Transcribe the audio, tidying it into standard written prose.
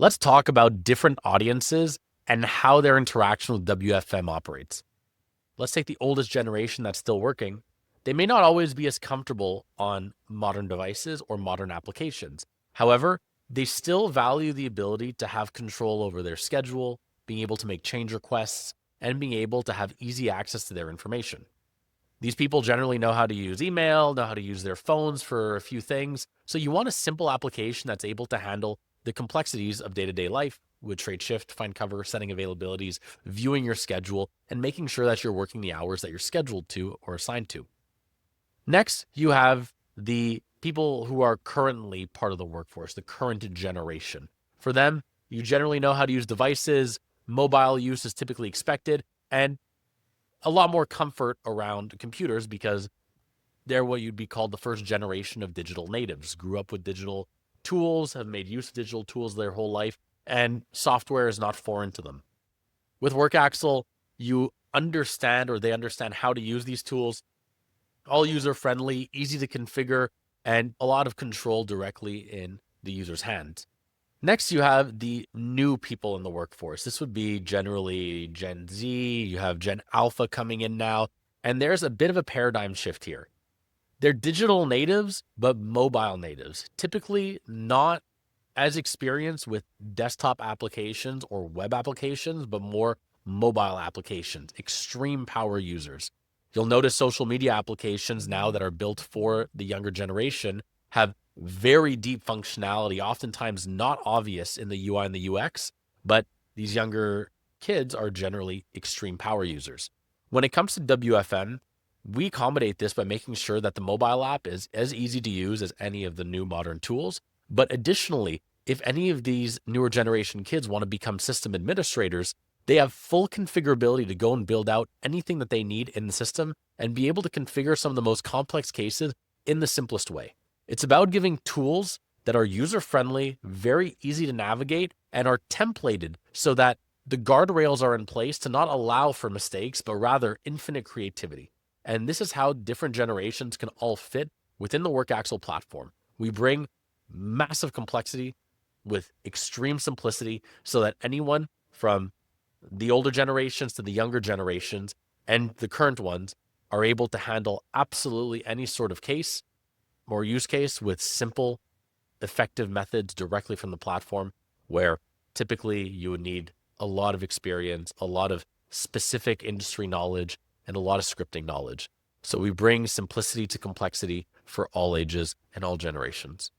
Let's talk about different audiences and how their interaction with WFM operates. Let's take the oldest generation that's still working. They may not always be as comfortable on modern devices or modern applications. However, they still value the ability to have control over their schedule, being able to make change requests, and being able to have easy access to their information. These people generally know how to use email, know how to use their phones for a few things. So you want a simple application that's able to handle the complexities of day-to-day life with trade shift, find cover, setting availabilities, viewing your schedule, and making sure that you're working the hours that you're scheduled to or assigned to. Next, you have the people who are currently part of the workforce, the current generation. For them, you generally know how to use devices, mobile use is typically expected, and a lot more comfort around computers because they're what you'd be called the first generation of digital natives, grew up with digital tools, have made use of digital tools their whole life, and software is not foreign to them. With WorkAxle, you understand or they understand how to use these tools, all user-friendly, easy to configure, and a lot of control directly in the user's hands. Next, you have the new people in the workforce. This would be generally Gen Z, you have Gen Alpha coming in now, and there's a bit of a paradigm shift here. They're digital natives, but mobile natives, typically not as experienced with desktop applications or web applications, but more mobile applications, extreme power users. You'll notice social media applications now that are built for the younger generation have very deep functionality, oftentimes not obvious in the UI and the UX, but these younger kids are generally extreme power users. When it comes to WFM, we accommodate this by making sure that the mobile app is as easy to use as any of the new modern tools. But additionally, if any of these newer generation kids want to become system administrators, they have full configurability to go and build out anything that they need in the system and be able to configure some of the most complex cases in the simplest way. It's about giving tools that are user-friendly, very easy to navigate, and are templated so that the guardrails are in place to not allow for mistakes, but rather infinite creativity. And this is how different generations can all fit within the WorkAxle platform. We bring massive complexity with extreme simplicity so that anyone from the older generations to the younger generations and the current ones are able to handle absolutely any sort of case or use case with simple, effective methods directly from the platform, where typically you would need a lot of experience, a lot of specific industry knowledge, and a lot of scripting knowledge. So we bring simplicity to complexity for all ages and all generations.